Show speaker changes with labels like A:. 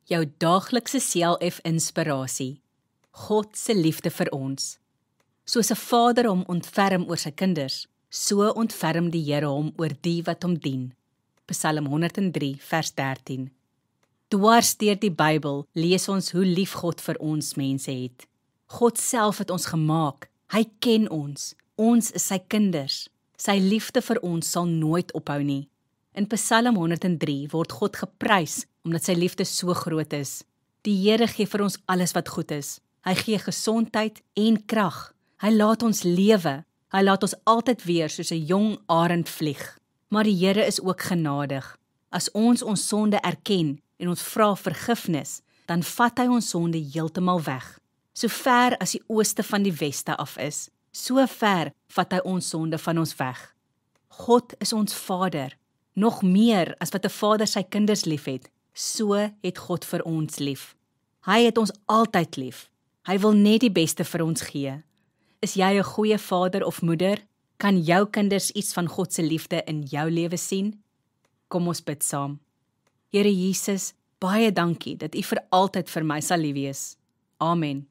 A: jou daaglikse CLF-inspirasie. God se liefde vir ons. Soos 'n vader hom ontferm oor sy kinders, so ontferm die Here hom oor die wat hom dien. Psalm 103 vers 13. Dwars deur die Bybel lees ons hoe lief God vir ons mense het. God self het ons gemaak, hy ken ons is sy kinders. Sy liefde vir ons sal nooit ophou nie. In Psalm 103 word God geprys omdat sy liefde so groot is. Die Here gee vir ons alles wat goed is. Hy gee gesondheid en krag. Hy laat ons lewe. Hy laat ons altyd weer soos 'n jong arend vlieg. Maar die Here is ook genadig. As ons sonde erken en ons vra vergifnis, dan vat hy ons sonde heeltemal weg. So ver as die ooste van die weste af is, so ver vat hy ons sonde van ons weg. God is ons Vader. Nog meer as wat 'n vader sy kinders liefhet, so het God vir ons lief. Hy het ons altyd lief. Hy wil net die beste vir ons gee. Is jy 'n goeie vader of moeder? Kan jou kinders iets van God se liefde in jou lewe sien? Kom ons bid saam. Here Jesus, baie dankie dat U vir altyd vir my sal lief wees. Amen.